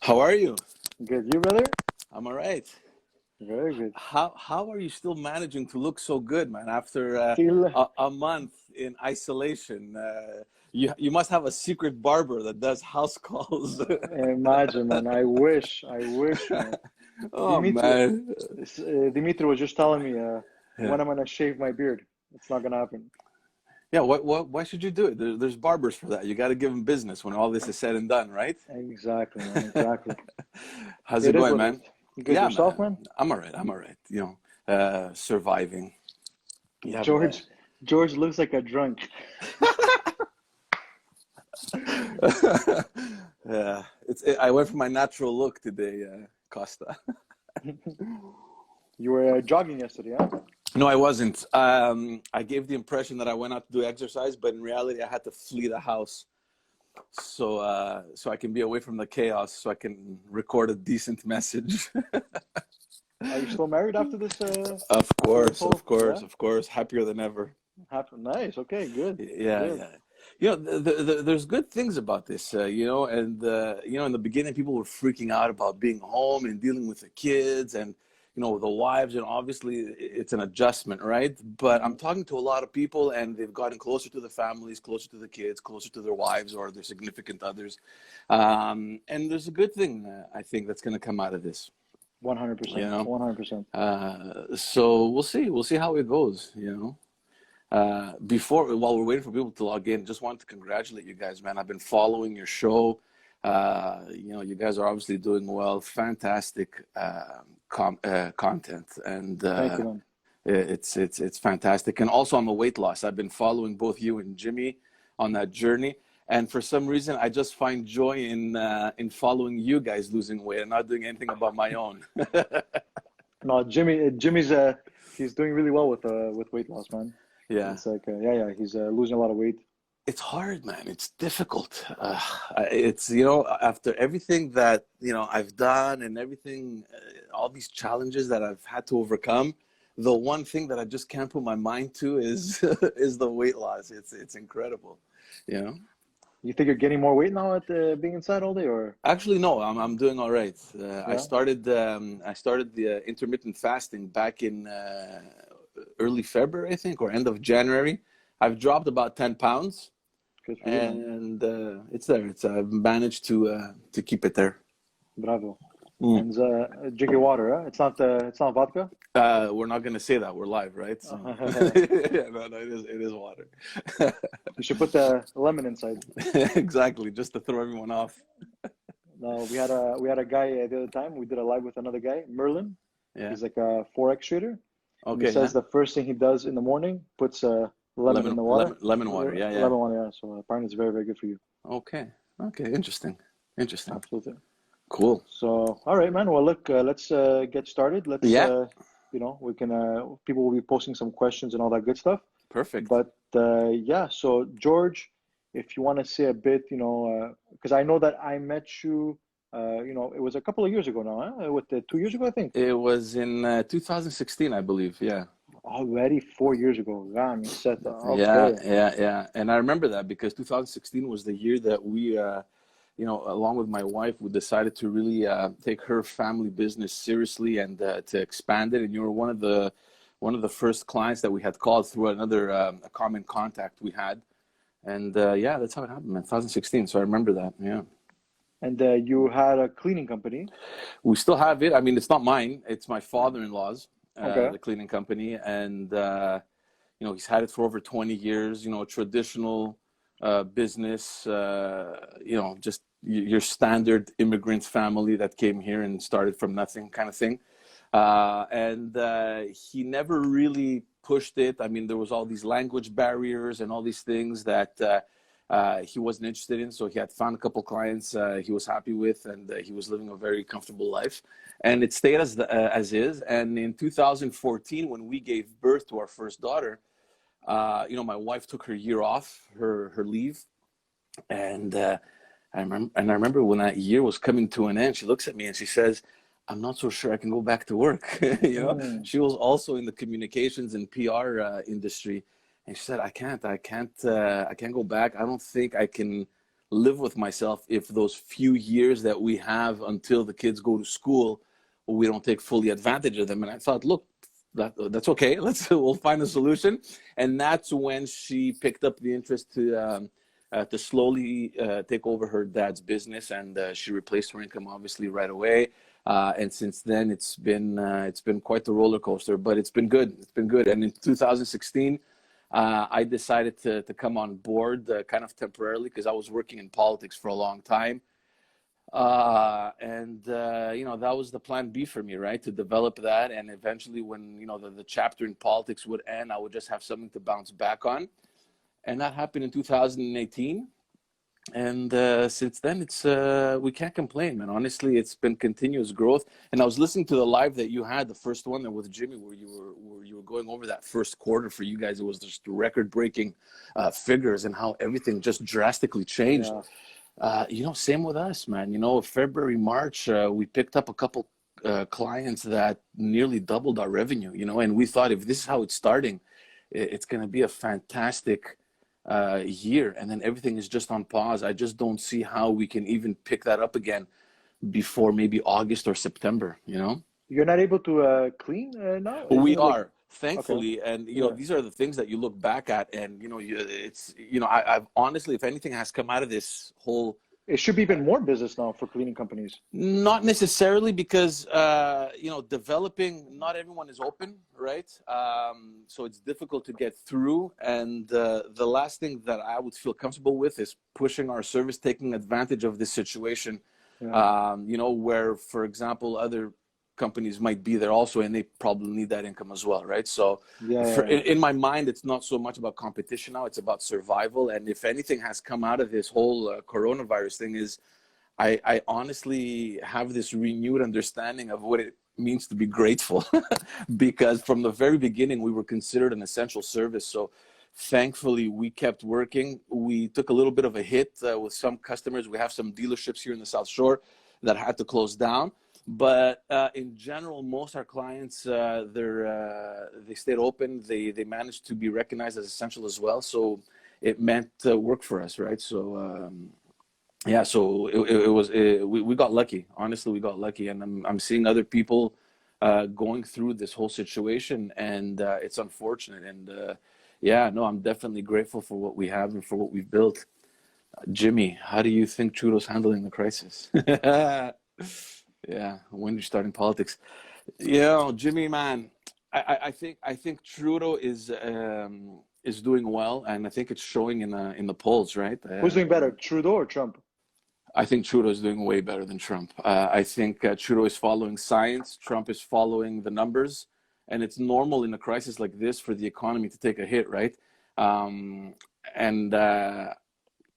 How are you? Good. You, brother? I'm all right. Very good. How are you still managing to look so good, man? After Still, a month in isolation, you must have a secret barber that does house calls. imagine, man. I wish, man. Oh Dimitri, man, Dimitri was just telling me yeah, when I'm gonna shave my beard. It's not gonna happen. yeah. Why should you do it? There's barbers for that. You got to give them business when all this is said and done, right? Exactly, man. Exactly. How's it It is going, what it is. man? Good Yeah, yourself, man. man. I'm all right. I'm all right. Surviving. You have a George looks like a drunk. Yeah, I went for my natural look today, Costa. You were jogging yesterday, huh? No, I wasn't. I gave the impression that I went out to do exercise, but in reality, I had to flee the house so I can be away from the chaos, so I can record a decent message. Are you still married after this? Of After this course, of whole, course, yeah? of course. Happier than ever. Nice. Okay. Good. Yeah, Good. yeah. There's good things about this, in the beginning, people were freaking out about being home and dealing with the kids and, the wives, and obviously it's an adjustment, right? But I'm Mhm. talking to a lot of people and they've gotten closer to the families, closer to the kids, closer to their wives or their significant others. And there's a good thing, I think, that's going to come out of this, you 100%. know? 100%. So we'll see. We'll see how it goes. While we're waiting for people to log in, just wanted to congratulate you guys, man. I've been following your show. You guys are obviously doing well. Fantastic content, and Thank you, man. it's fantastic. And also, I'm a weight loss. I've been following both you and Jimmy on that journey. And for some reason, I just find joy in following you guys losing weight and not doing anything about my own. No, Jimmy's he's doing really well with weight loss, man. Yeah. It's like yeah, he's losing a lot of weight. It's hard, man. It's difficult. It's, after everything that, I've done and everything, all these challenges that I've had to overcome, the one thing that I just can't put my mind to is is the weight loss. It's incredible, you know. You think you're getting more weight now at being inside all day, or Actually, no, I'm doing all right. yeah? I started the intermittent fasting back in early February, I think, or end of January. I've dropped about 10 pounds. Good for you, man. And it's there. I've managed to keep it there. Bravo. Mm. And drink your water, huh? It's not vodka. We're not gonna say that. We're live, right? So yeah, no, it is water. You should put the lemon inside. Exactly, just to throw everyone off. No, we had a guy the other time. We did a live with another guy, Merlin. Yeah. He's like a forex trader. And he Okay. says Yeah. the first thing he does in the morning puts lemon in the water. Lemon water. Yeah. Yeah. Lemon water, yeah. So apparently it's very, very good for you. Okay. Okay. Interesting. Interesting. Absolutely. Cool. So, all right, man. Well, look, let's get started. Let's, Yeah. we can, people will be posting some questions and all that good stuff. Perfect. But yeah, so George, if you want to say a bit, because I know that I met you, it was a couple of years ago now, huh? 2 years ago, I think. It was in 2016, I believe. Yeah. Already 4 years ago. Damn, you said that. Yeah. Okay. Yeah. Yeah. And I remember that because 2016 was the year that we. Along with my wife, we decided to really take her family business seriously and to expand it. And you were one of the first clients that we had called through another a common contact we had. And yeah, that's how it happened, man. 2016. So I remember that. Yeah. And you had a cleaning company. We still have it. I mean, it's not mine. It's my father-in-law's, Okay. the cleaning company. And, he's had it for over 20 years, traditional business, just your standard immigrant family that came here and started from nothing kind of thing. And he never really pushed it. I mean, there was all these language barriers and all these things that he wasn't interested in. So he had found a couple clients he was happy with, and he was living a very comfortable life. And it stayed as is. And in 2014, when we gave birth to our first daughter, my wife took her year off, her leave, and I remember when that year was coming to an end, she looks at me and she says, "I'm not so sure I can go back to work." She was also in the communications and PR industry, and she said, "I can't go back. I don't think I can live with myself if those few years that we have until the kids go to school, we don't take fully advantage of them. And I thought, look, that's okay. We'll find a solution. And that's when she picked up the interest to slowly take over her dad's business, and she replaced her income obviously right away. And since then, it's been quite the roller coaster, but it's been good. It's been good. And in 2016, I decided to come on board kind of temporarily because I was working in politics for a long time. That was the plan B for me, right? To develop that. And eventually when, the chapter in politics would end, I would just have something to bounce back on. And that happened in 2018. And since then, we can't complain, man. Honestly, it's been continuous growth. And I was listening to the live that you had, the first one with Jimmy, where you were going over that first quarter for you guys. It was just record-breaking figures and how everything just drastically changed. Yeah. Same with us, man. February, March, we picked up a couple clients that nearly doubled our revenue. And we thought if this is how it's starting, it's going to be a fantastic year, and then everything is just on pause. I just don't see how we can even pick that up again before maybe August or September. You're not able to clean now? We are, thankfully. Okay. And Yeah. these are the things that you look back at, and I've honestly, if anything has come out of this whole, it should be even more business now for cleaning companies. Not necessarily, because developing, not everyone is open, right? So it's difficult to get through. And the last thing that I would feel comfortable with is pushing our service, taking advantage of this situation. Yeah. Where, for example, other companies might be there also, and they probably need that income as well, right? So in my mind, it's not so much about competition now, it's about survival. And if anything has come out of this whole coronavirus thing is I honestly have this renewed understanding of what it means to be grateful because from the very beginning, we were considered an essential service. So thankfully, we kept working. We took a little bit of a hit with some customers. We have some dealerships here in the South Shore that had to close down. But in general, most our clients, they stayed open. They managed to be recognized as essential as well. So it meant work for us, right? So so we got lucky. Honestly, we got lucky, and I'm seeing other people going through this whole situation, and it's unfortunate. And I'm definitely grateful for what we have and for what we've built. Jimmy, how do you think Trudeau's handling the crisis? Yeah, when you're starting politics, Jimmy, man, I think Trudeau is doing well, and I think it's showing in the polls, right? Who's doing better, Trudeau or Trump? I think Trudeau is doing way better than Trump. I think Trudeau is following science. Trump is following the numbers, and it's normal in a crisis like this for the economy to take a hit, right?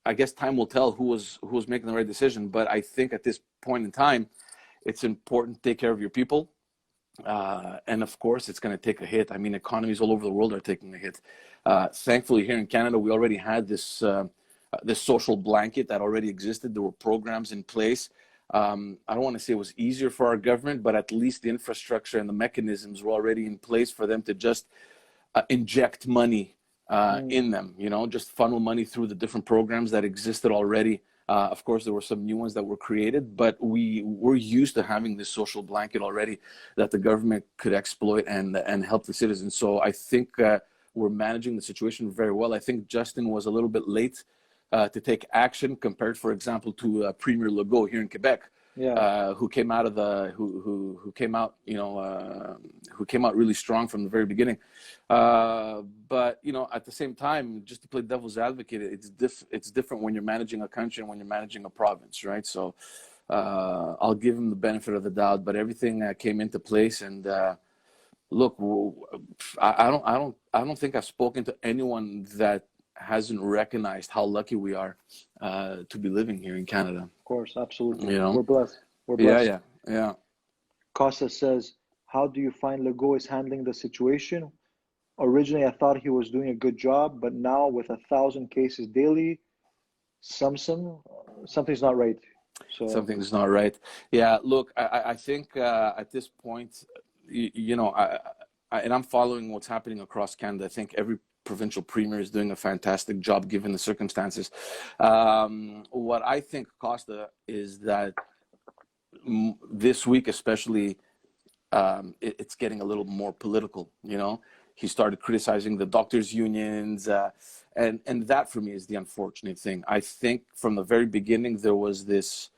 I guess time will tell who was making the right decision. But I think at this point in time, it's important to take care of your people. And of course, it's going to take a hit. I mean, economies all over the world are taking a hit. Thankfully, here in Canada, we already had this social blanket that already existed. There were programs in place. I don't want to say it was easier for our government, but at least the infrastructure and the mechanisms were already in place for them to just inject money in them, just funnel money through the different programs that existed already. Of course, there were some new ones that were created, but we were used to having this social blanket already that the government could exploit and help the citizens. So I think we're managing the situation very well. I think Justin was a little bit late to take action compared, for example, to Premier Legault here in Quebec, who came out who came out really strong from the very beginning. But at the same time, just to play devil's advocate, it's different when you're managing a country and when you're managing a province, right? So I'll give him the benefit of the doubt, but everything came into place. And look, I don't think I've spoken to anyone that hasn't recognized how lucky we are to be living here in Canada. Of course, absolutely. We're blessed. We're blessed. Yeah. Costa says, how do you find Legault is handling the situation? Originally, I thought he was doing a good job, but now with 1,000 cases daily, something's not right. So something's not right. Yeah, look, I think at this point, and I'm following what's happening across Canada. I think every provincial premier is doing a fantastic job given the circumstances. What I think, Costa, is that this week especially, it's getting a little more political. He started criticizing the doctors' unions, and that for me is the unfortunate thing. I think from the very beginning there was this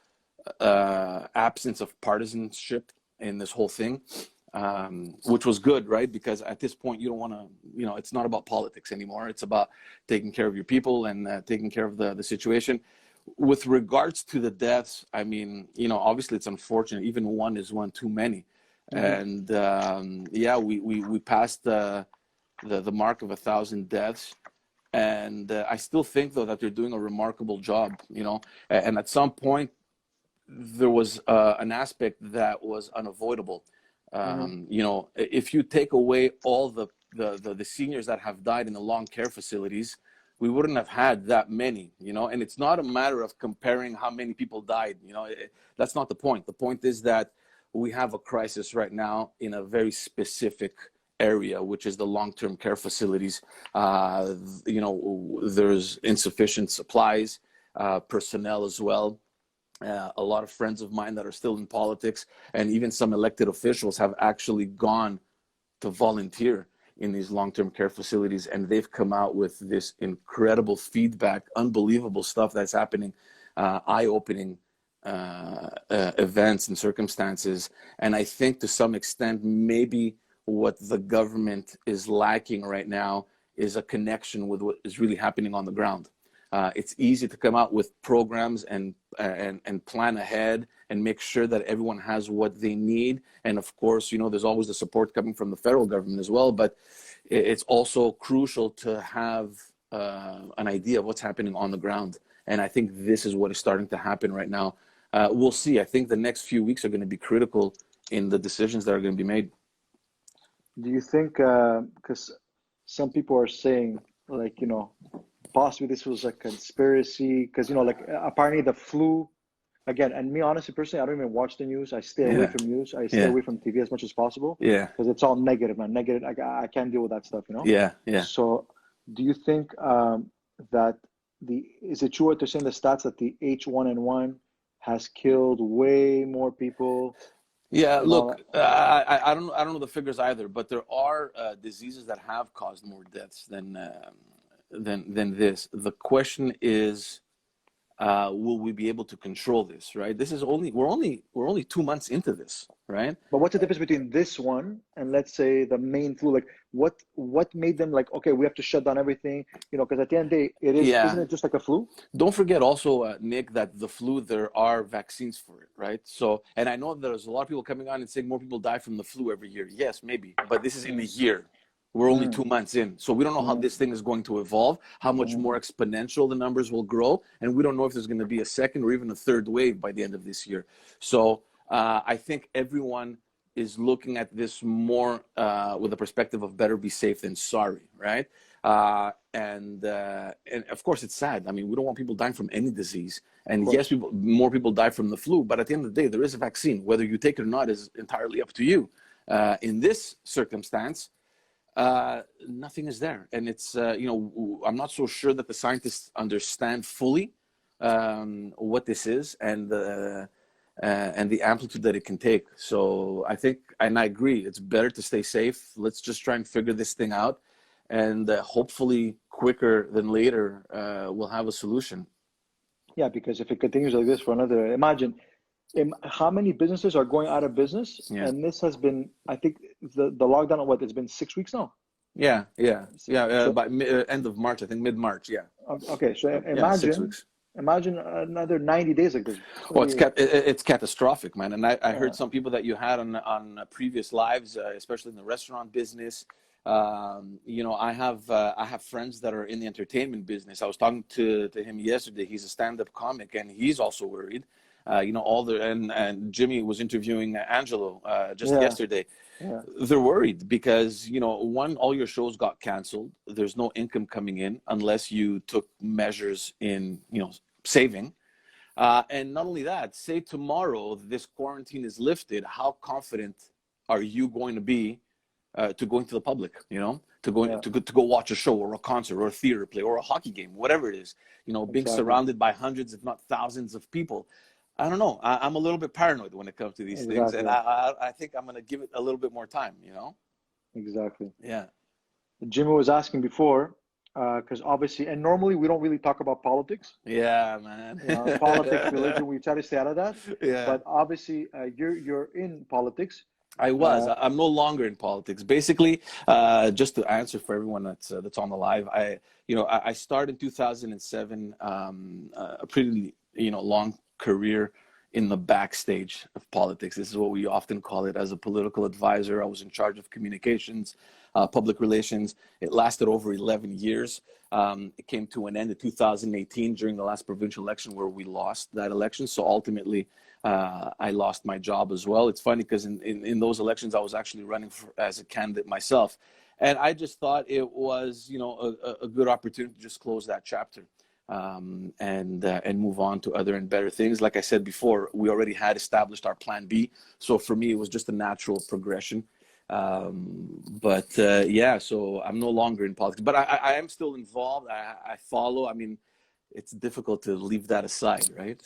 absence of partisanship in this whole thing, which was good, right? Because at this point you don't want to, it's not about politics anymore. It's about taking care of your people and taking care of the situation. With regards to the deaths, I mean, obviously it's unfortunate. Even one is one too many. And we passed the mark of 1,000 deaths, and I still think though that they're doing a remarkable job. And at some point there was an aspect that was unavoidable. If you take away all the seniors that have died in the long care facilities, we wouldn't have had that many. And it's not a matter of comparing how many people died. That's not the point. The point is that we have a crisis right now in a very specific area, which is the long-term care facilities. There's insufficient supplies, personnel as well. A lot of friends of mine that are still in politics, and even some elected officials, have actually gone to volunteer in these long-term care facilities, and they've come out with this incredible feedback, unbelievable stuff that's happening, eye-opening events and circumstances. And I think to some extent, maybe what the government is lacking right now is a connection with what is really happening on the ground. It's easy to come out with programs and plan ahead and make sure that everyone has what they need. And of course, there's always the support coming from the federal government as well. But it's also crucial to have an idea of what's happening on the ground. And I think this is what is starting to happen right now. We'll see. I think the next few weeks are going to be critical in the decisions that are going to be made. Do you think, because some people are saying, possibly this was a conspiracy, because, apparently the flu, again, and me, honestly, personally, I don't even watch the news. I stay away from news. I stay away from TV as much as possible. Yeah. Because it's all negative, man. Negative. I can't deal with that stuff, Yeah. So do you think that is it true what they're saying, the stats, that the H1N1 has killed way more people? Yeah, look, I don't know the figures either, but there are diseases that have caused more deaths than this. The question is, will we be able to control this? Right? This is we're only 2 months into this, right? But what's the difference between this one and, let's say, the main flu? Like, what made them okay, we have to shut down everything? Because at the end of the day, isn't it just like a flu? Don't forget also, Nick, that the flu, there are vaccines for it, right? So, and I know there's a lot of people coming on and saying more people die from the flu every year. Yes, maybe, but this is in a year. We're only 2 months in. So we don't know how this thing is going to evolve, how much more exponential the numbers will grow. And we don't know if there's going to be a second or even a third wave by the end of this year. So I think everyone is looking at this more with a perspective of better be safe than sorry, right? And of course it's sad. I mean, we don't want people dying from any disease. And yes, more people die from the flu, but at the end of the day, there is a vaccine. Whether you take it or not is entirely up to you. In this circumstance, nothing is there. And it's, I'm not so sure that the scientists understand fully what this is and the amplitude that it can take. So I think, and I agree, it's better to stay safe. Let's just try and figure this thing out. And hopefully quicker than later, we'll have a solution. Yeah, because if it continues like this for another, imagine how many businesses are going out of business. Yeah. And this has been, I think, the lockdown, it's been 6 weeks now? Yeah. By end of March, I think mid-March, yeah. Okay, so imagine 6 weeks. Imagine another 90 days like this. Well, it's catastrophic, man. And I heard some people that you had on previous lives, especially in the restaurant business. I have friends that are in the entertainment business. I was talking to him yesterday. He's a stand-up comic, and he's also worried. And Jimmy was interviewing Angelo just yesterday. Yeah. They're worried because, all your shows got canceled. There's no income coming in unless you took measures in, saving. And not only that, say tomorrow this quarantine is lifted, how confident are you going to be to going to the public, to go watch a show or a concert or a theater play or a hockey game, whatever it is, being surrounded by hundreds, if not thousands of people. I don't know. I'm a little bit paranoid when it comes to these things, and I think I'm going to give it a little bit more time, Exactly. Yeah. Jimmy was asking before, because obviously, and normally we don't really talk about politics. Yeah, man. Politics, religion, we try to stay out of that. Yeah. But obviously, you're in politics. I was. I'm no longer in politics. Basically, just to answer for everyone that's on the live, I started in 2007, a pretty long career in the backstage of politics. This is what we often call it, as a political advisor. I was in charge of communications, public relations. It lasted over 11 years. It came to an end in 2018 during the last provincial election, where we lost that election. So ultimately, I lost my job as well. It's funny because in those elections, I was actually running as a candidate myself. And I just thought it was, a good opportunity to just close that chapter. And move on to other and better things. Like I said before, we already had established our plan B. So for me, it was just a natural progression. So I'm no longer in politics, but I am still involved. I follow. I mean, it's difficult to leave that aside, right?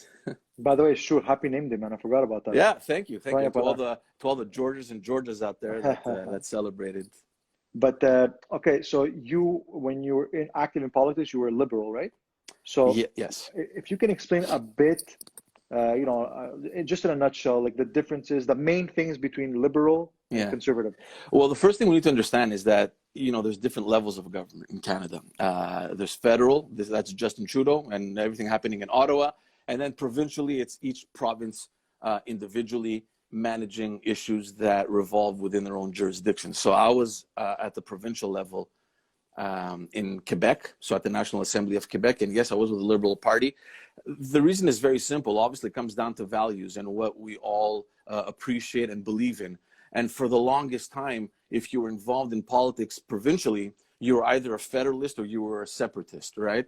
By the way, sure, happy name day, man. I forgot about that. Yeah, thank you to all the Georges and Georgias out there that celebrated. But okay, so when you were active in politics, you were liberal, right? So yes, if you can explain a bit, just in a nutshell, like the differences, the main things between liberal and conservative. Well, the first thing we need to understand is that, there's different levels of government in Canada. There's federal, that's Justin Trudeau and everything happening in Ottawa. And then provincially, it's each province individually managing issues that revolve within their own jurisdiction. So I was at the provincial level in Quebec, so at the National Assembly of Quebec, and yes, I was with the Liberal Party. The reason is very simple. Obviously, it comes down to values and what we all appreciate and believe in. And for the longest time, if you were involved in politics provincially, you were either a federalist or you were a separatist, right?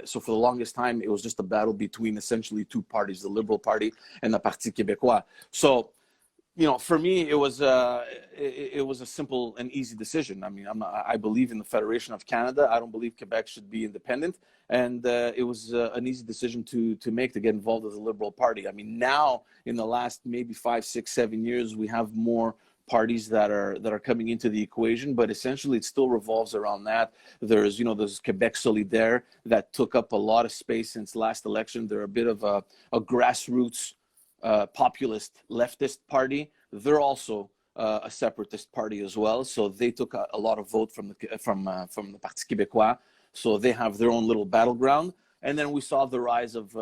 So for the longest time, it was just a battle between essentially two parties, the Liberal Party and the Parti Québécois. So, for me, it was a simple and easy decision. I mean, I believe in the Federation of Canada. I don't believe Quebec should be independent, and it was an easy decision to make, to get involved with the Liberal Party. I mean, now in the last maybe 5, 6, 7 years, we have more parties that are coming into the equation, but essentially it still revolves around that. There's Quebec Solidaire that took up a lot of space since last election. They're a bit of a grassroots populist leftist party. They're also a separatist party as well, so they took a lot of vote from the Parti Québécois. So they have their own little battleground. And then we saw the rise of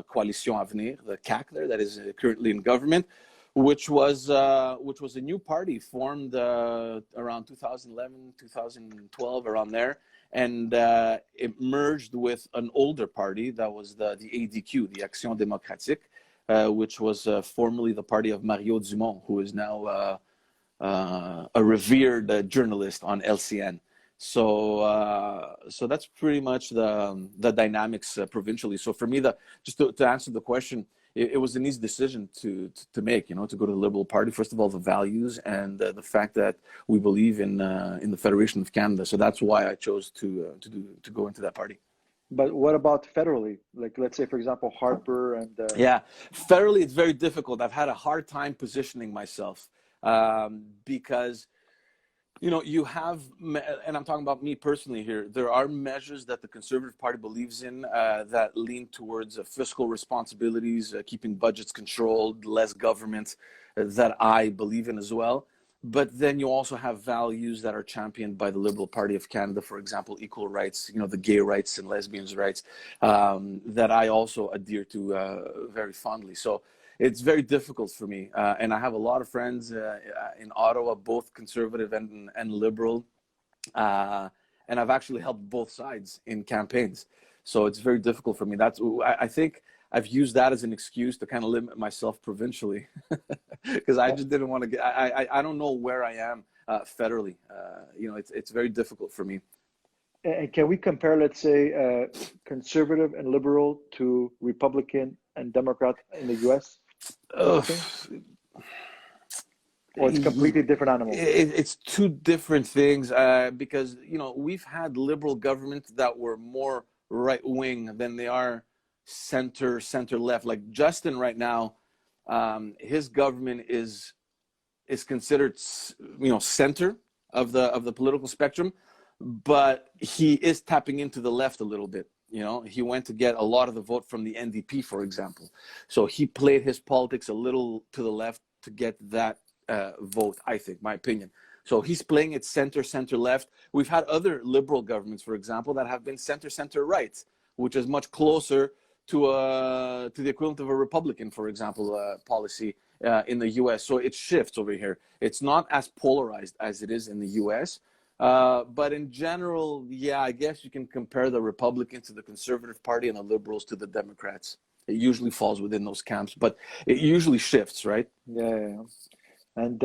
Coalition Avenir, the CAQ there, that is currently in government, which was a new party formed around 2011, 2012, around there. And it merged with an older party that was the ADQ, the Action Démocratique, which was formerly the party of Mario Dumont, who is now a revered journalist on LCN. So that's pretty much the dynamics provincially. So for me, just to answer the question, it was an easy decision to make, to go to the Liberal Party. First of all, the values and the fact that we believe in the Federation of Canada. So that's why I chose to go into that party. But what about federally? Like, let's say, for example, Harper and... Yeah, federally, it's very difficult. I've had a hard time positioning myself because... you have, and I'm talking about me personally here, there are measures that the Conservative Party believes in that lean towards fiscal responsibilities, keeping budgets controlled, less government, that I believe in as well. But then you also have values that are championed by the Liberal Party of Canada, for example, equal rights, the gay rights and lesbians' rights, that I also adhere to very fondly. So it's very difficult for me. And I have a lot of friends in Ottawa, both conservative and liberal. And I've actually helped both sides in campaigns. So it's very difficult for me. I think I've used that as an excuse to kind of limit myself provincially because I just didn't want to get, I don't know where I am federally. It's very difficult for me. And can we compare, let's say, conservative and liberal to Republican and Democrat in the U.S.? or it's completely different animal? It's two different things, because we've had liberal governments that were more right wing than they are center left. Like Justin right now, his government is considered center of the political spectrum, but he is tapping into the left a little bit. He went to get a lot of the vote from the NDP, for example. So he played his politics a little to the left to get that vote, I think, my opinion. So he's playing it center left. We've had other liberal governments, for example, that have been center right, which is much closer to the equivalent of a Republican, for example, policy in the U.S. So it shifts over here. It's not as polarized as it is in the U.S., but in general, yeah, I guess you can compare the Republicans to the Conservative Party and the Liberals to the Democrats. It usually falls within those camps, but it usually shifts, right? Yeah. And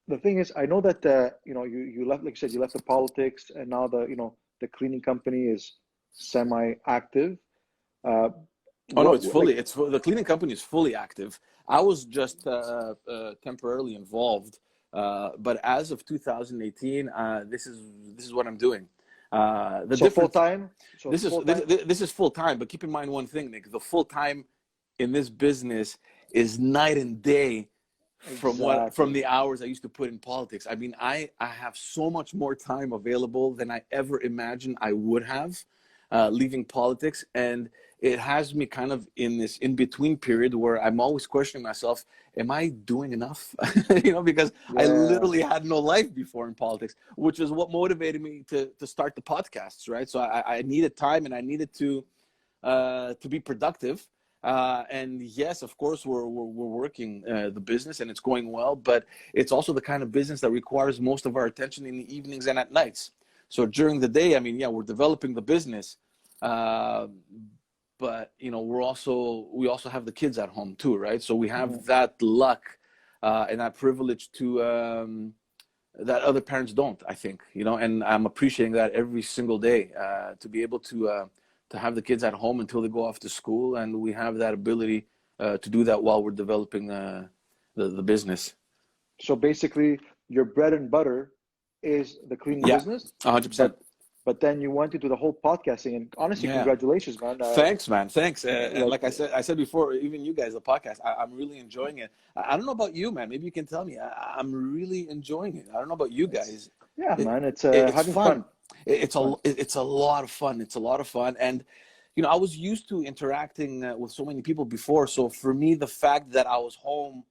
the thing is, I know that you left, like you said, you left the politics, and now the cleaning company is semi-active. The cleaning company is fully active. I was just temporarily involved, but as of 2018, this is what I'm doing. Full time. This is full time, but keep in mind one thing, Nick. The full time in this business is night and day from the hours I used to put in politics. I mean, I have so much more time available than I ever imagined I would have leaving politics, and it has me kind of in this in-between period where I'm always questioning myself, am I doing enough? Because I literally had no life before in politics, which is what motivated me to start the podcasts, right? So I needed time and I needed to be productive. And yes, of course, we're working the business and it's going well, but it's also the kind of business that requires most of our attention in the evenings and at nights. So during the day, I mean, yeah, we're developing the business, but we also have the kids at home too, right? So we have that luck and that privilege to that other parents don't, I think, and I'm appreciating that every single day to be able to have the kids at home until they go off to school, and we have that ability to do that while we're developing the business. So basically, your bread and butter is the cleaning business. 100%. But then you went into the whole podcasting, and honestly, congratulations, man. Thanks, man. Thanks. Like I said before, even you guys, the podcast, I'm really enjoying it. I don't know about you, man. Maybe you can tell me. I'm really enjoying it. I don't know about you guys. Yeah, man. It's having fun. It's a lot of fun. It's a lot of fun. And, I was used to interacting with so many people before. So for me, the fact that I was home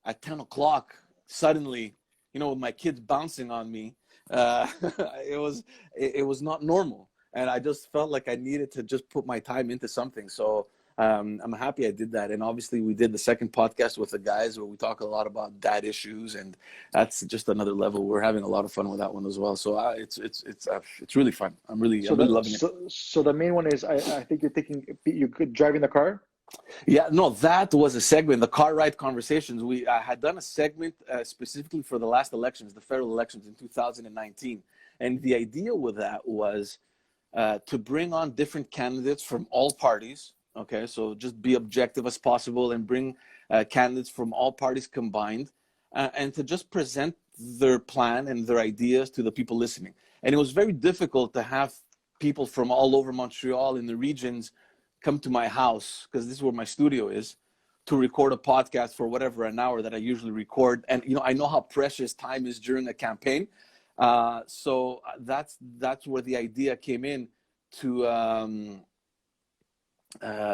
at 10 o'clock suddenly, with my kids bouncing on me, it was not normal. And I just felt like I needed to just put my time into something. So I'm happy I did that. And obviously we did the second podcast with the guys where we talk a lot about dad issues, and that's just another level. We're having a lot of fun with that one as well. So it's really fun. I'm really loving it. So the main one is, I think you're driving the car. Yeah, no, that was a segment, the car ride conversations. I had done a segment specifically for the last elections, the federal elections in 2019. And the idea with that was to bring on different candidates from all parties. Okay, so just be objective as possible and bring candidates from all parties combined, and to just present their plan and their ideas to the people listening. And it was very difficult to have people from all over Montreal in the regions come to my house, because this is where my studio is, to record a podcast for whatever, an hour that I usually record. And I know how precious time is during a campaign. So that's where the idea came in to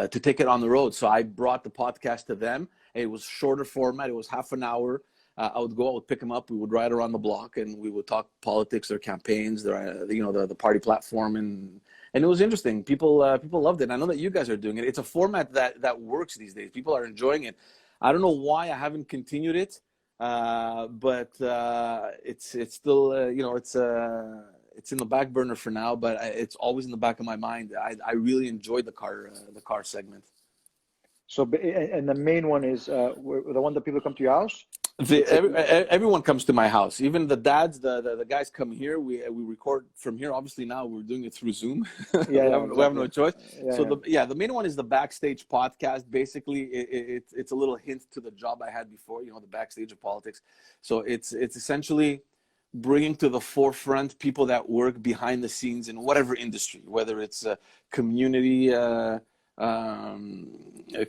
take it on the road. So I brought the podcast to them. It was shorter format. It was half an hour. I would pick them up. We would ride around the block and we would talk politics, their campaigns, the party platform, and it was interesting. People loved it. And I know that you guys are doing it. It's a format that works these days. People are enjoying it. I don't know why I haven't continued it, but it's still it's in the back burner for now. But it's always in the back of my mind. I really enjoyed the car segment. So, and the main one is the one that people come to your house. Everyone comes to my house. Even the dads, the guys come here. We record from here. Obviously now we're doing it through Zoom. Yeah, we have no choice. Yeah, so the main one is the Backstage Podcast. Basically, it's a little hint to the job I had before. The backstage of politics. So it's essentially bringing to the forefront people that work behind the scenes in whatever industry, whether it's community.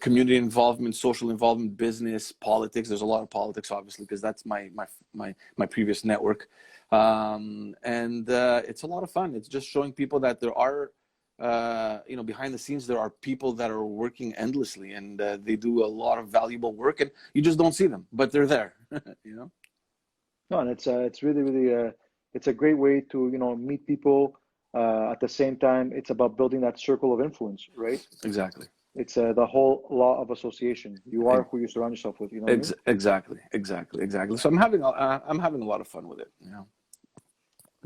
Community involvement, social involvement, business, politics. There's a lot of politics, obviously, because that's my previous network, and it's a lot of fun. It's just showing people that there are, behind the scenes, there are people that are working endlessly, and they do a lot of valuable work, and you just don't see them, but they're there. No, and it's really it's a great way to meet people. At the same time, it's about building that circle of influence, right? Exactly. It's the whole law of association. You are who you surround yourself with. What I mean? Exactly. So I'm having a lot of fun with it.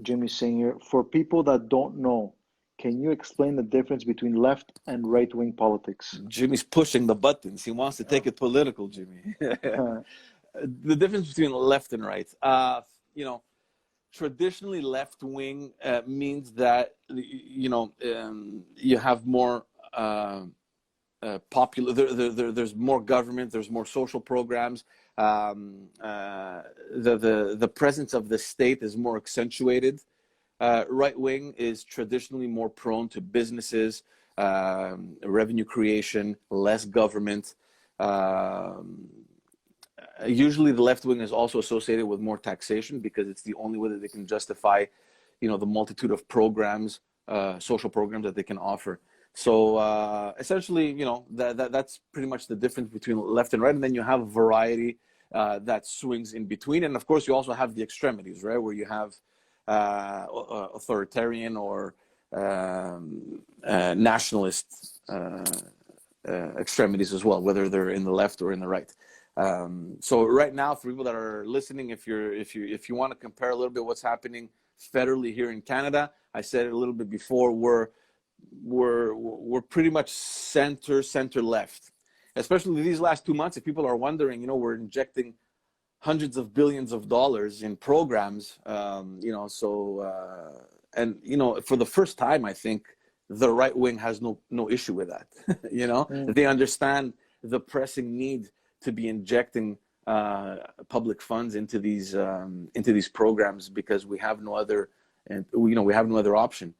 Jimmy's saying here, for people that don't know, can you explain the difference between left and right-wing politics? Jimmy's pushing the buttons. He wants to take it political, Jimmy. The difference between left and right. Traditionally, left wing means that you have more popular. There's more government. There's more social programs. The presence of the state is more accentuated. Right wing is traditionally more prone to businesses, revenue creation, less government. Usually the left wing is also associated with more taxation because it's the only way that they can justify, the multitude of programs, social programs that they can offer. So essentially, that's pretty much the difference between left and right. And then you have a variety that swings in between. And of course, you also have the extremities, right? Where you have authoritarian or nationalist extremities as well, whether they're in the left or in the right. So right now, for people that are listening, if you want to compare a little bit what's happening federally here in Canada, I said it a little bit before, we're pretty much center left, especially these last 2 months. If people are wondering, we're injecting hundreds of billions of dollars in programs, and for the first time, I think the right wing has no issue with that. They understand the pressing need to be injecting public funds into these programs because we have no other, and we have no other option.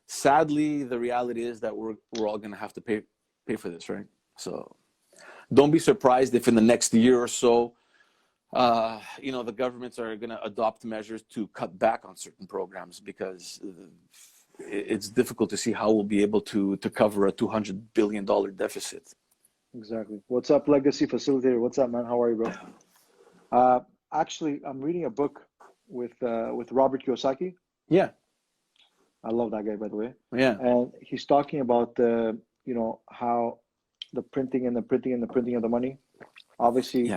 Sadly, the reality is that we're all going to have to pay for this, right? So don't be surprised if in the next year or so, the governments are going to adopt measures to cut back on certain programs because it's difficult to see how we'll be able to cover a $200 billion deficit. Exactly. What's up, Legacy Facilitator? What's up, man? How are you, bro? Actually, I'm reading a book with Robert Kiyosaki. Yeah. I love that guy, by the way. Yeah. And he's talking about how the printing and the printing and the printing of the money. Obviously,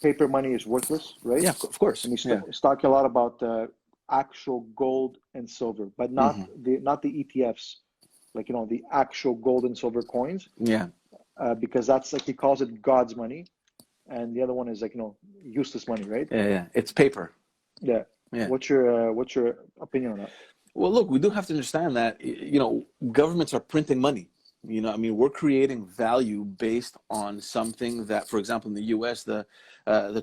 paper money is worthless, right? Yeah, of course. And he's talking a lot about actual gold and silver, but not the ETFs, like the actual gold and silver coins. Yeah. Because that's he calls it God's money, and the other one is useless money, right? Yeah. It's paper. Yeah. What's your opinion on that? Well, look, we do have to understand that governments are printing money. We're creating value based on something that, for example, in the U.S., the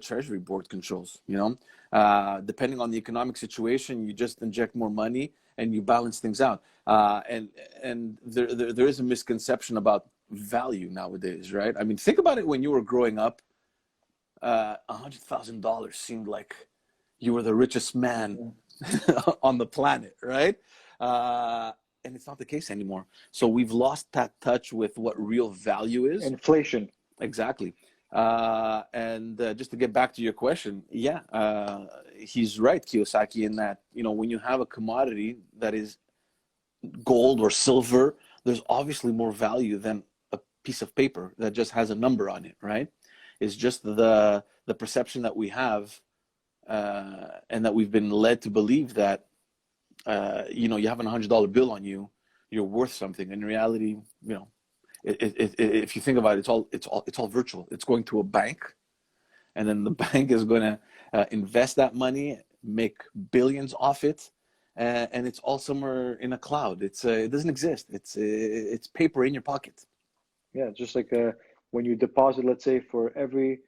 Treasury Board controls. Depending on the economic situation, you just inject more money and you balance things out. And there is a misconception about value nowadays, right? Think about it. When you were growing up, $100,000 seemed like you were the richest man on the planet, right? And it's not the case anymore. So we've lost that touch with what real value is. Inflation. Exactly. And just to get back to your question, he's right, Kiyosaki, in that, when you have a commodity that is gold or silver, there's obviously more value than a piece of paper that just has a number on it, right? It's just the perception that we have and that we've been led to believe that, you have a $100 bill on you, you're worth something. In reality, if you think about it, it's all virtual. It's going to a bank, and then the bank is going to invest that money, make billions off it, and it's all somewhere in a cloud. It doesn't exist. It's paper in your pocket. Yeah, just like when you deposit, let's say for every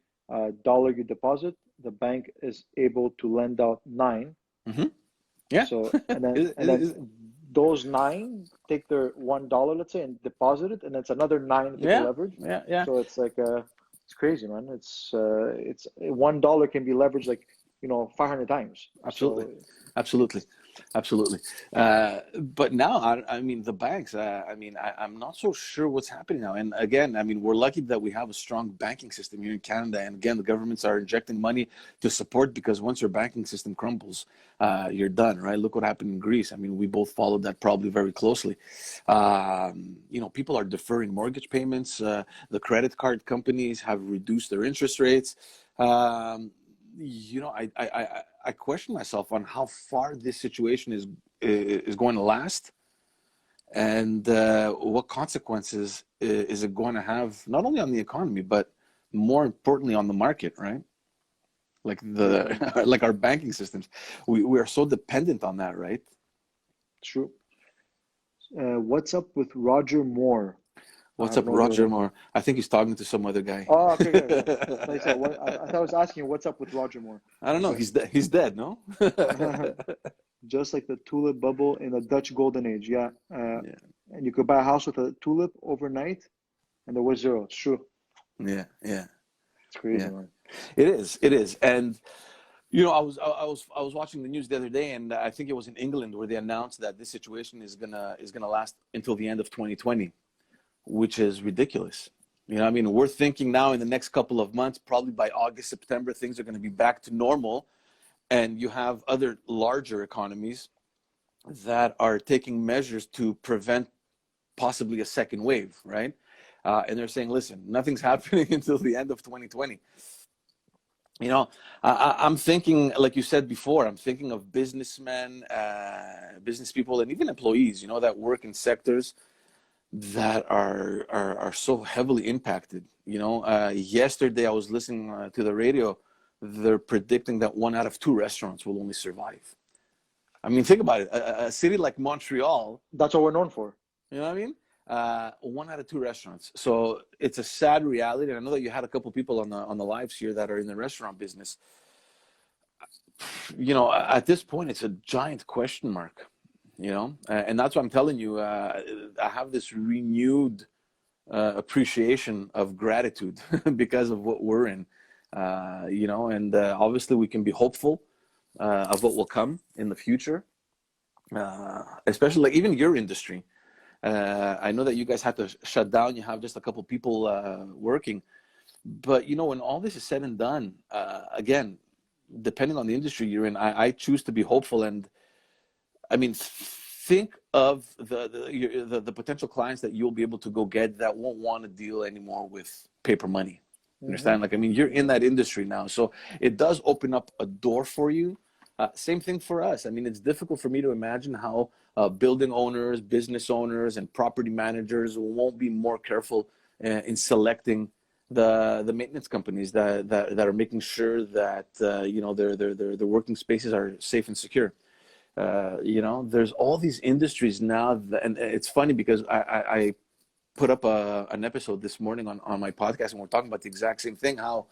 dollar you deposit, the bank is able to lend out 9. Mm-hmm. Yeah. So and then those 9 take their $1, let's say, and deposit it, and it's another 9 take Yeah. leverage. Yeah. So it's like it's crazy, man. It's $1 can be leveraged like 500 times. Absolutely. So, Absolutely. But now, I mean, the banks, I'm not so sure what's happening now. And again, I mean, we're lucky that we have a strong banking system here in Canada. And again, the governments are injecting money to support, because once your banking system crumbles, you're done, right? Look what happened in Greece. I mean, we both followed that probably very closely. People are deferring mortgage payments. The credit card companies have reduced their interest rates. I question myself on how far this situation is going to last, and what consequences is it going to have, not only on the economy, but more importantly on the market, right? Like like our banking systems, we are so dependent on that, right? true. What's up with Roger Moore? What's up, Roger Moore? I think he's talking to some other guy. Oh, okay. I thought I was asking you, what's up with Roger Moore? I don't know. He's dead, no? Just like the tulip bubble in the Dutch Golden Age. Yeah. And you could buy a house with a tulip overnight, and there was zero. It's true. Yeah. It's crazy, man. It is. And I was watching the news the other day, and I think it was in England where they announced that this situation is gonna last until the end of 2020. Which is ridiculous. I mean, we're thinking now in the next couple of months, probably by August, September, things are going to be back to normal. And you have other larger economies that are taking measures to prevent possibly a second wave, right? And they're saying, listen, nothing's happening until the end of 2020. I'm thinking, like you said before, I'm thinking of businessmen, business people, and even employees, that work in sectors that are so heavily impacted. Yesterday I was listening to the radio. They're predicting that 1 out of 2 restaurants will only survive. I mean, think about it. A city like Montreal. That's what we're known for. You know what I mean? 1 out of 2 restaurants. So it's a sad reality. And I know that you had a couple people on the lives here that are in the restaurant business. At this point, it's a giant question mark. And that's what I'm telling you. I have this renewed appreciation of gratitude because of what we're in, and obviously we can be hopeful of what will come in the future, especially like even your industry. I know that you guys had to shut down. You have just a couple people working, but when all this is said and done, again, depending on the industry you're in, I choose to be hopeful. And I mean, think of the potential clients that you'll be able to go get that won't want to deal anymore with paper money. Understand? Like, I mean, you're in that industry now, so it does open up a door for you. Same thing for us. I mean, it's difficult for me to imagine how building owners, business owners, and property managers won't be more careful in selecting the maintenance companies that are making sure that their working spaces are safe and secure. There's all these industries now and it's funny because I put up an episode this morning on my podcast, and we're talking about the exact same thing, how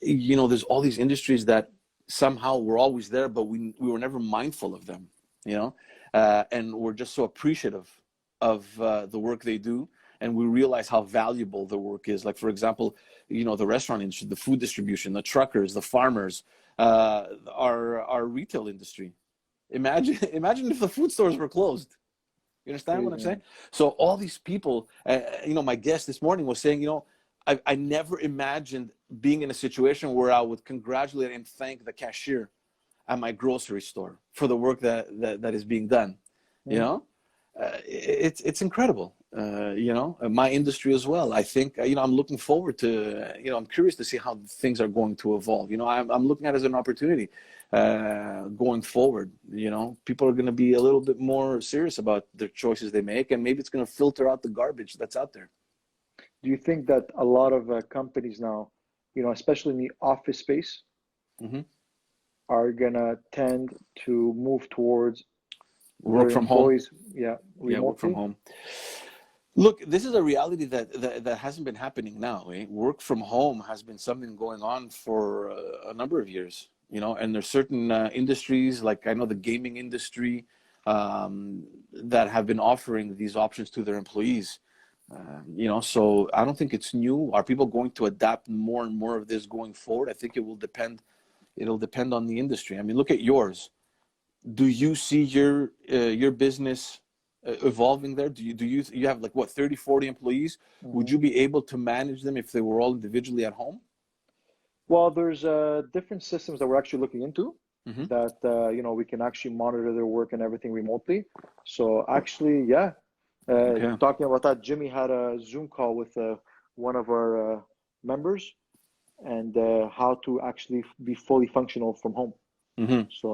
there's all these industries that somehow were always there, but we were never mindful of them, and we're just so appreciative of the work they do, and we realize how valuable the work is. Like, for example, the restaurant industry, the food distribution, the truckers, the farmers, our retail industry. Imagine if the food stores were closed. You understand what I'm saying? So all these people, my guest this morning was saying, I never imagined being in a situation where I would congratulate and thank the cashier at my grocery store for the work that is being done. It's incredible. my industry as well. I think, I'm looking forward to, I'm curious to see how things are going to evolve. I'm looking at it as an opportunity going forward. People are going to be a little bit more serious about their choices they make, and maybe it's going to filter out the garbage that's out there. Do you think that a lot of companies now, especially in the office space, Mm-hmm. are gonna tend to move towards Work their from home. employees, Yeah, work from remotely? home. Look, this is a reality that hasn't been happening now. Work from home has been something going on for a number of years, and there's certain industries, like I know the gaming industry, that have been offering these options to their employees. So I don't think it's new. Are people going to adapt more and more of this going forward? I think it will depend. It'll depend on the industry. I mean, look at yours. Do you see your business evolving there? Do you have like what, 30, 40 employees? Would Hmm. you be able to manage them if they were all individually at home? Well, there's different systems that we're actually looking into Mm-hmm. that we can actually monitor their work and everything remotely. So actually, yeah, Okay. talking about that, Jimmy had a Zoom call with one of our members and how to actually be fully functional from home. Mm-hmm. So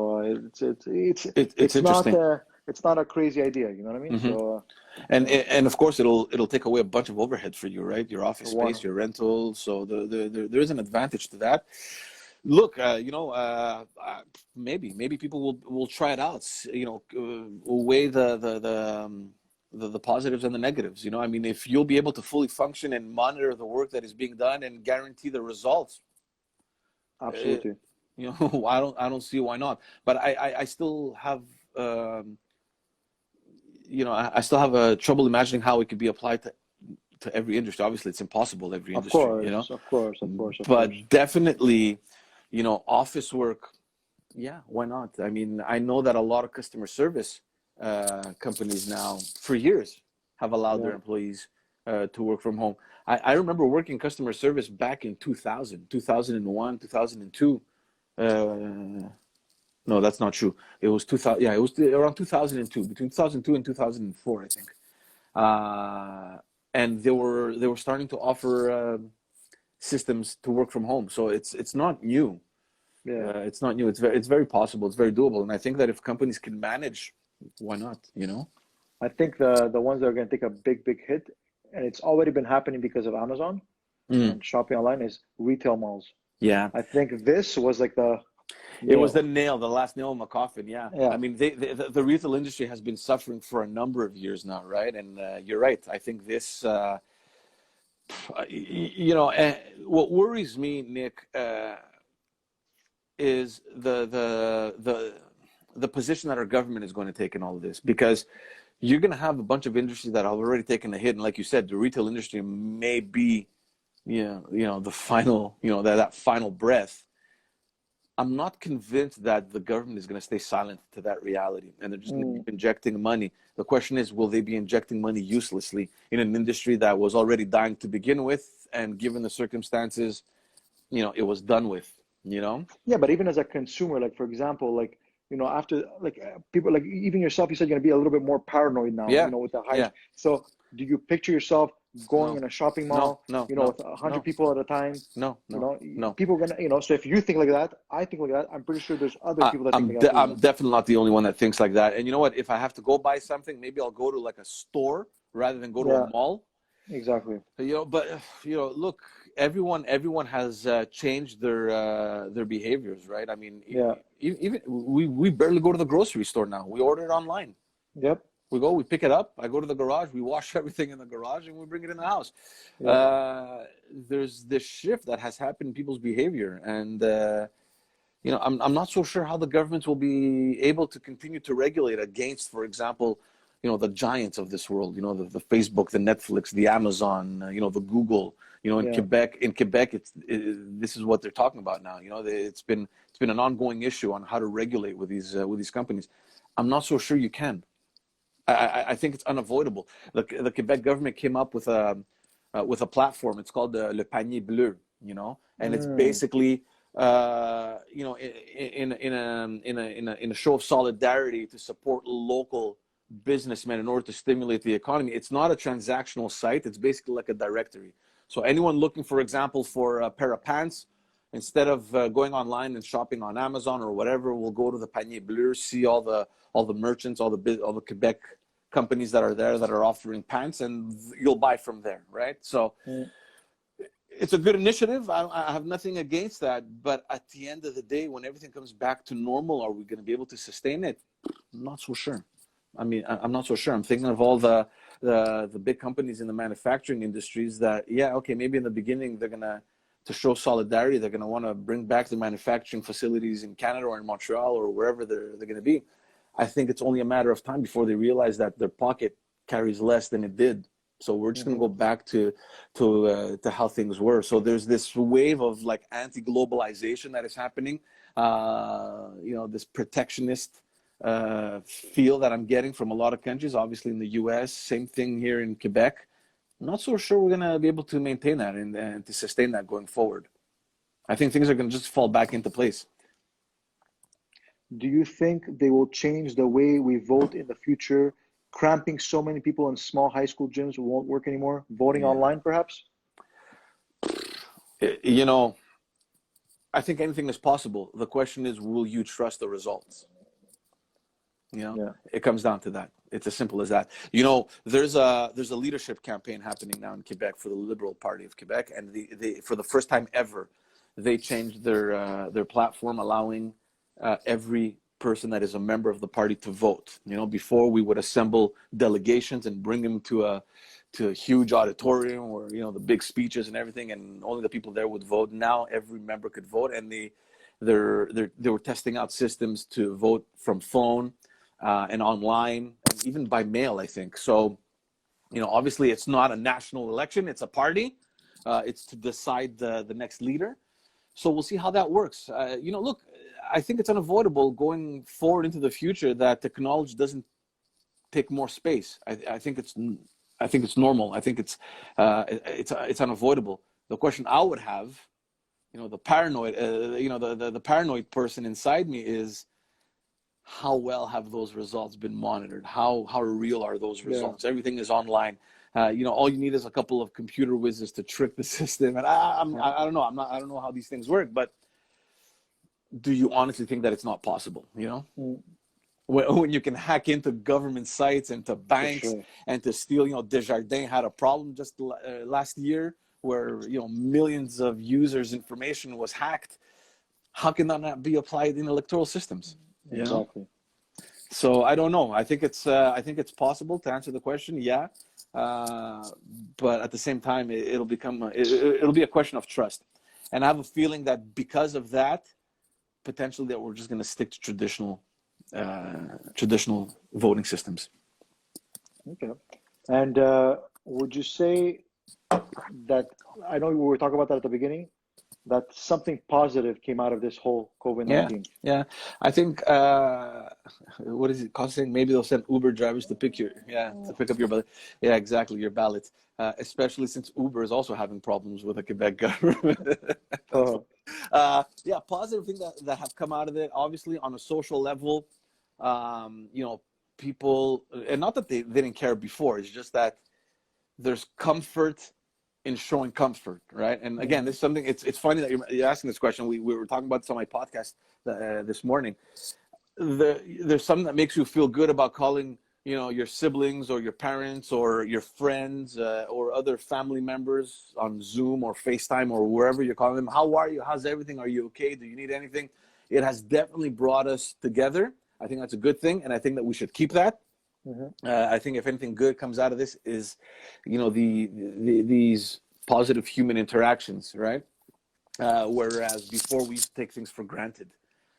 It's interesting. it's not a crazy idea, you know what I mean? Mm-hmm. So uh, And of course it'll take away a bunch of overhead for you, right? Your office space, one, your rental. So there is an advantage to that. Look, maybe people will try it out. Weigh the positives and the negatives. I mean, if you'll be able to fully function and monitor the work that is being done and guarantee the results, uh, absolutely. I don't see why not. But I still have I still have a trouble imagining how it could be applied to every industry. Obviously, it's impossible every Of industry. course, of course, of course, of course. But definitely, office work. Yeah, why not? I mean, I know that a lot of customer service companies now, for years, have allowed Yeah. their employees to work from home. I remember working customer service back in 2000, 2001, 2002. No, that's not true. It was 2000. Yeah, it was around 2002, between 2002 and 2004, I think. Uh, and they were starting to offer systems to work from home. So it's not new. Yeah. It's not new. It's very possible. It's very doable. And I think that if companies can manage, why not? I think the ones that are going to take a big hit, and it's already been happening because of Amazon Mm, and shopping online, is retail malls. yeah. I think this was like the It was nail. the last nail in the coffin. Yeah. I Yeah. mean, the retail industry has been suffering for a number of years now, right? And you're right. I think this, what worries me, Nick, is the position that our government is going to take in all of this, because you're going to have a bunch of industries that have already taken a hit, and like you said, the retail industry may be, the final, that final breath. I'm not convinced that the government is going to stay silent to that reality, and they're just going to Mm, keep injecting money. The question is, will they be injecting money uselessly in an industry that was already dying to begin with, and given the circumstances, it was done with, yeah, but even as a consumer, like for example, like after like people like even yourself, you said you're going to be a little bit more paranoid now, Yeah, with the yeah. hygiene. So do you picture yourself going No, in a shopping no, mall, no, no, with 100 no, people at a time? no, no, no. People are gonna, so if you think like that, I think like that, I'm pretty sure there's other I, people that think I'm like that de- too, I'm definitely not the only one that thinks like that. And you know what? If I have to go buy something, maybe I'll go to like a store rather than go to a Yeah, mall. exactly. But look, everyone has changed their behaviors, right? I mean, Yeah. even we barely go to the grocery store now. We order it online. Yep. We pick it up. I go to the garage. We wash everything in the garage, and we bring it in the house. Yep. There's this shift that has happened in people's behavior, and I'm not so sure how the governments will be able to continue to regulate against, for example, the giants of this world, the Facebook, the Netflix, the Amazon, the Google, in Yeah. Quebec, this is what they're talking about now. It's been an ongoing issue on how to regulate with these companies. I'm not so sure you can. I think it's unavoidable. The Quebec government came up with a platform. It's called Le Panier Bleu, and it's Mm, basically in a show of solidarity to support local businessmen in order to stimulate the economy. It's not a transactional site. It's basically like a directory. So anyone looking, for example, for a pair of pants, instead of going online and shopping on Amazon or whatever, we'll go to the Panier Bleu, see all the merchants, all the Quebec companies that are there that are offering pants, and you'll buy from there, right? So it's a good initiative. I have nothing against that, but at the end of the day, when everything comes back to normal, are we going to be able to sustain it? I'm not so sure. I mean, I'm not so sure. I'm thinking of all the big companies in the manufacturing industries that, yeah, okay, maybe in the beginning they're gonna, to show solidarity, they're gonna want to bring back the manufacturing facilities in Canada or in Montreal or wherever they're gonna be. I think it's only a matter of time before they realize that their pocket carries less than it did. So we're just gonna go back to how things were. So there's this wave of like anti-globalization that is happening. This protectionist feel that I'm getting from a lot of countries, obviously in the US, same thing here in Quebec. I'm not so sure we're going to be able to maintain that and to sustain that going forward. I think things are going to just fall back into place. Do you think they will change the way we vote in the future? Cramping so many people in small high school gyms won't work anymore? Voting online, perhaps? I think anything is possible. The question is, will you trust the results? It comes down to that. It's as simple as that. There's a leadership campaign happening now in Quebec for the Liberal Party of Quebec, and they for the first time ever, they changed their platform, allowing every person that is a member of the party to vote. Before we would assemble delegations and bring them to a huge auditorium or the big speeches and everything, and only the people there would vote. Now every member could vote, and they were testing out systems to vote from phone. And online, and even by mail, I think. So, obviously it's not a national election, it's a party. It's to decide the next leader. So we'll see how that works. Look, I think it's unavoidable going forward into the future that technology doesn't take more space. I think it's normal. I think it's unavoidable. The question I would have, the paranoid, the paranoid person inside me is, how well have those results been monitored? How real are those results? Yeah. Everything is online. All you need is a couple of computer whizzes to trick the system. And I don't know. I don't know how these things work. But do you honestly think that it's not possible? When you can hack into government sites and to banks and to steal. Desjardins had a problem just last year where millions of users' information was hacked. How can that not be applied in electoral systems? Exactly. So I don't know. I think it's possible to answer the question. Yeah, but at the same time, it'll be a question of trust, and I have a feeling that because of that, potentially that we're just going to stick to traditional voting systems. Okay. And would you say that, I know we were talking about that at the beginning, that something positive came out of this whole COVID-19? Yeah. I think, what is it costing? Maybe they'll send Uber drivers to pick up your ballot. Yeah, exactly, your ballot. Especially since Uber is also having problems with the Quebec government. Positive things that have come out of it, obviously on a social level, people, and not that they didn't care before, it's just that there's comfort in showing comfort, right? And again, this is something, it's funny that you're asking this question. We were talking about this on my podcast this morning. There's something that makes you feel good about calling, your siblings or your parents or your friends or other family members on Zoom or FaceTime or wherever you're calling them. How are you? How's everything? Are you okay? Do you need anything? It has definitely brought us together. I think that's a good thing, and I think that we should keep that. I think if anything good comes out of this is, these positive human interactions, right? Whereas before we used to take things for granted.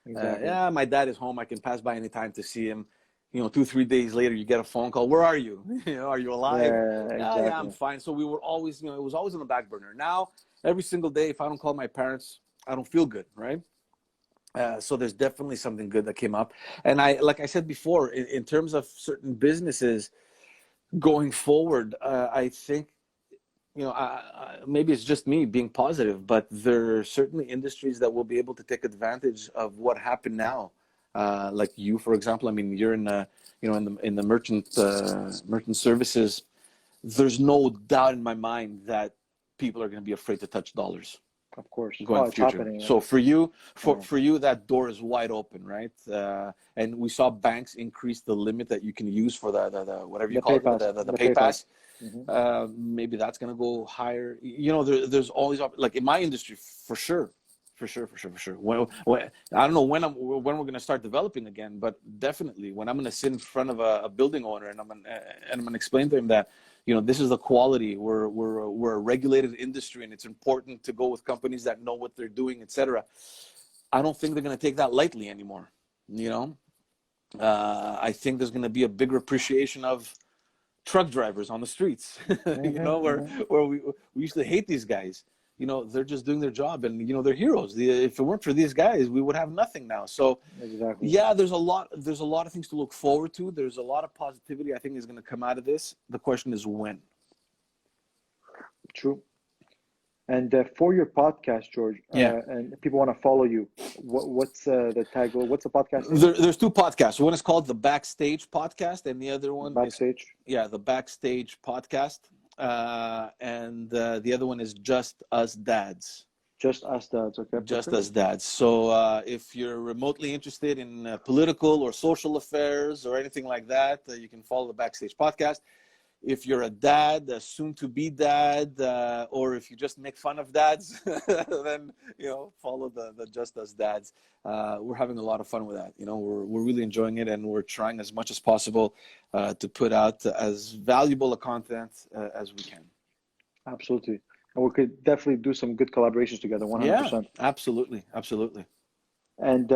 Exactly. My dad is home. I can pass by anytime to see him. 2-3 days later, you get a phone call. Where are you? Are you alive? Exactly. Yeah, I'm fine. So we were always, it was always on the back burner. Now, every single day, if I don't call my parents, I don't feel good, right? So there's definitely something good that came up. And like I said before, in terms of certain businesses going forward, I think, maybe it's just me being positive, but there are certainly industries that will be able to take advantage of what happened now. like you, for example. I mean, you're in the merchant services. There's no doubt in my mind that people are going to be afraid to touch dollars Of course. going It's future. happening. So for you, Yeah. for you, that door is wide open, right? And we saw banks increase the limit that you can use for the whatever you The call pay it, pass. the The pay pay pass. pass. Hmm. Maybe that's going to go higher. There's always, like in my industry, for sure. When I don't know when we're going to start developing again, but definitely when I'm going to sit in front of a building owner and I'm going to explain to him that, this is the quality. We're a regulated industry, and it's important to go with companies that know what they're doing, etc. I don't think they're going to take that lightly anymore. I think there's going to be a bigger appreciation of truck drivers on the streets, where Hmm. we used to hate these guys. They're just doing their job, and they're heroes. If it weren't for these guys, we would have nothing now. So Exactly. yeah, there's a lot of things to look forward to. There's a lot of positivity I think is going to come out of this. The question is when. True. And for your podcast, George, Yeah. and people want to follow you, what's the tag? What's the podcast name? There's two podcasts. One is called the Backstage Podcast, and the other one is Backstage. the Backstage Podcast, and the other one is Just Us Dads. Just Us Dads. Okay. Just Perfect. Us Dads. So if you're remotely interested in political or social affairs or anything like that, you can follow the Backstage Podcast. If you're a dad, a soon-to-be dad, or if you just make fun of dads, then follow the Just Us Dads. We're having a lot of fun with that. We're really enjoying it, and we're trying as much as possible to put out as valuable a content as we can. Absolutely. And we could definitely do some good collaborations together. 100%. Yeah, absolutely. And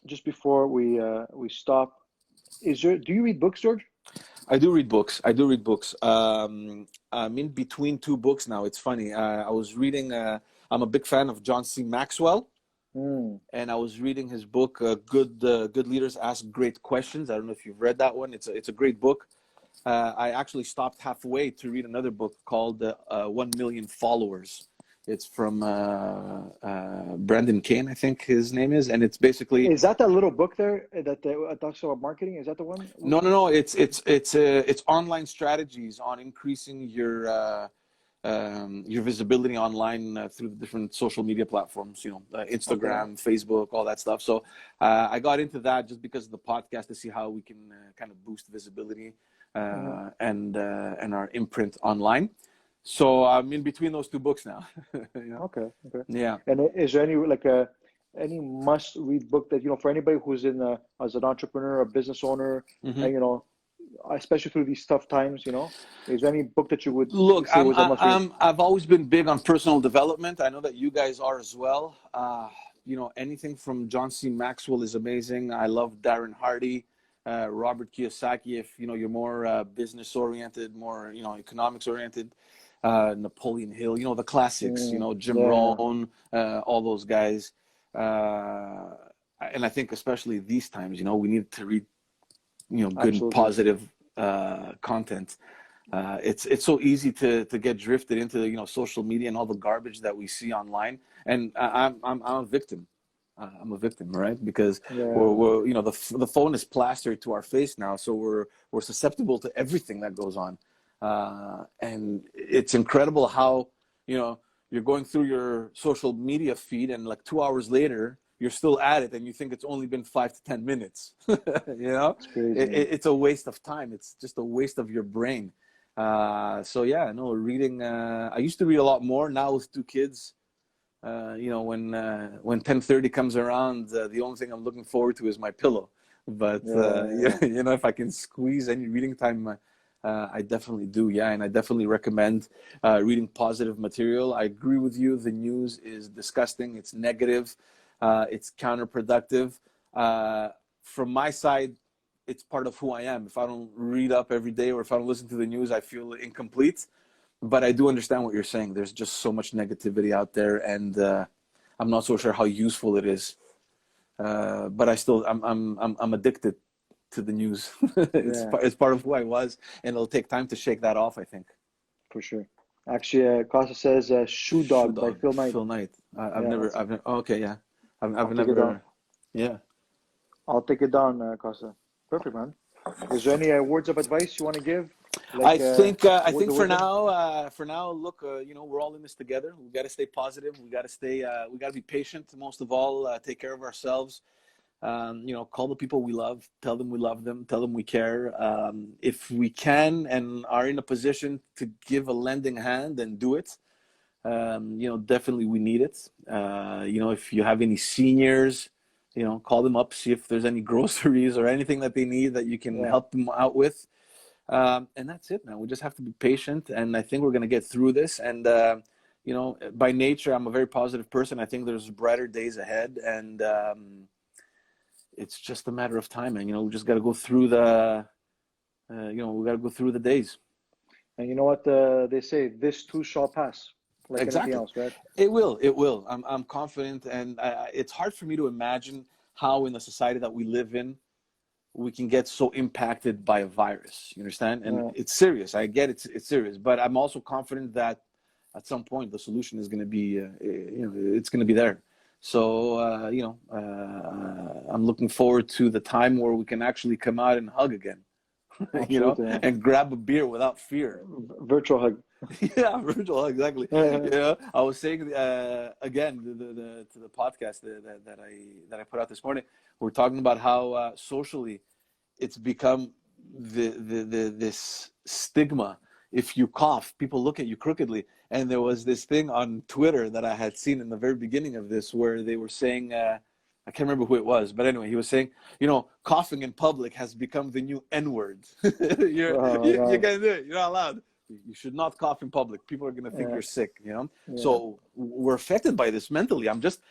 just before we stop, do you read books, George? I do read books. I'm in between two books now. It's funny. I was reading. I'm a big fan of John C. Maxwell, and I was reading his book. Good Leaders Ask Great Questions. I don't know if you've read that one. It's a great book. I actually stopped halfway to read another book called 1 Million Followers. It's from Brandon Kane, I think his name is, and it's basically. Is that little book there that talks about marketing? Is that the one? No. It's online strategies on increasing your visibility online through the different social media platforms. Instagram, Okay. Facebook, all that stuff. So I got into that just because of the podcast to see how we can kind of boost visibility and our imprint online. So I'm in between those two books now. Okay. Yeah. And is there any must-read book that for anybody who's as an entrepreneur, a business owner, and especially through these tough times, is there any book that you would Look, say was a must-read? I've always been big on personal development. I know that you guys are as well. Anything from John C. Maxwell is amazing. I love Darren Hardy, Robert Kiyosaki. If you're more business oriented, more economics oriented. Napoleon Hill, the classics, Jim Rohn, all those guys. And I think especially these times, we need to read, good, Absolutely. positive content. It's so easy to get drifted into, social media and all the garbage that we see online. And I'm a victim. I'm a victim, right? Because we're the phone is plastered to our face now, so we're susceptible to everything that goes on. And it's incredible how, you're going through your social media feed and like 2 hours later, you're still at it and you think it's only been 5 to 10 minutes, It's crazy. it's a waste of time. It's just a waste of your brain. So yeah, no, reading, I used to read a lot more. Now with 2 kids, when 10:30 comes around, the only thing I'm looking forward to is my pillow. But if I can squeeze any reading time, I definitely do, and I definitely recommend reading positive material. I agree with you. The news is disgusting. It's negative. It's counterproductive. From my side, it's part of who I am. If I don't read up every day or if I don't listen to the news, I feel incomplete. But I do understand what you're saying. There's just so much negativity out there, and I'm not so sure how useful it is. But I'm addicted to the news. It's part of who I was, and it'll take time to shake that off, I think. For sure. Actually, Costa says Shoe Dog by Phil Knight. I've never, okay, yeah. I've never, yeah. I'll take it down, Costa. Perfect, man. Is there any words of advice you want to give? I think words of wisdom? for now, look, we're all in this together. We got to stay positive. We got to stay. We got to be patient. Most of all, take care of ourselves. Call the people we love. Tell them we love them. Tell them we care. If we can and are in a position to give a lending hand, then do it. Definitely we need it. If you have any seniors, call them up, see if there's any groceries or anything that they need that you can help them out with. And that's it, man. We just have to be patient, and I think we're going to get through this. And by nature, I'm a very positive person. I think there's brighter days ahead, and it's just a matter of time. And we just got to go through we got to go through the days. And you know what they say? This too shall pass. Like Exactly. anything else, right? It will. It will. I'm confident, and it's hard for me to imagine how, in the society that we live in, we can get so impacted by a virus. You understand? And it's serious. I get it's serious, but I'm also confident that at some point the solution is going to be, it's going to be there. So, I'm looking forward to the time where we can actually come out and hug again, and grab a beer without fear. Virtual hug. Yeah, virtual, exactly. I was saying again to the podcast that I put out this morning. We're talking about how socially it's become this stigma. If you cough, people look at you crookedly. And there was this thing on Twitter that I had seen in the very beginning of this, where they were saying, I can't remember who it was, but anyway, he was saying, coughing in public has become the new N-word. You can't do it. You're not allowed. You should not cough in public. People are going to think you're sick, So we're affected by this mentally. I'm just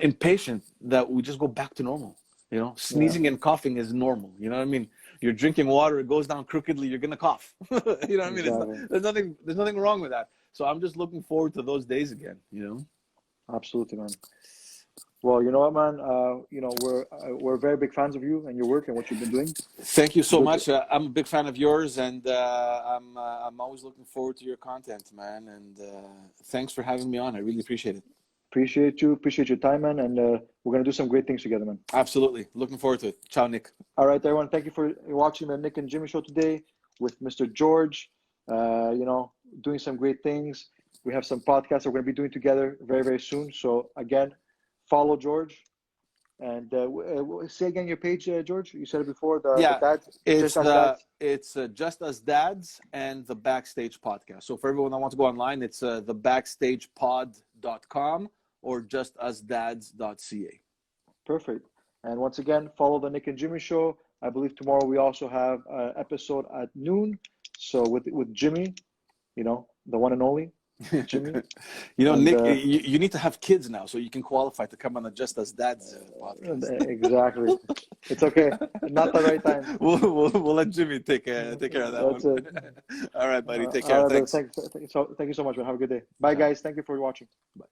impatient that we just go back to normal. Sneezing and coughing is normal. You know what I mean? You're drinking water, it goes down crookedly, you're going to cough. You know what I mean? Exactly. There's nothing wrong with that. So I'm just looking forward to those days again, Absolutely, man. Well, you know what, man? We're very big fans of you and your work and what you've been doing. Thank you so much. I'm a big fan of yours, and I'm always looking forward to your content, man. And thanks for having me on. I really appreciate it. Appreciate your time, man. And we're gonna do some great things together, man. Absolutely. Looking forward to it. Ciao, Nick. All right, everyone. Thank you for watching the Nick and Jimmy show today with Mr. George. Doing some great things. We have some podcasts that we're gonna be doing together very, very soon. So again, follow George, and say again your page, George. You said it before. The dads. It's Just Us Dads and the Backstage Podcast. So for everyone that wants to go online, it's thebackstagepod.com or justusdads.ca. Perfect. And once again, follow the Nick and Jimmy show. I believe tomorrow we also have an episode at noon. So with Jimmy, the one and only. Jimmy. Nick, you need to have kids now so you can qualify to come on the Just Us Dads podcast. Exactly. It's okay. Not the right time. We'll let Jimmy take care of that. That's one. It. All right, buddy. Take care. Thanks. Thank you so much, man. Have a good day. Bye, guys. Thank you for watching. Bye.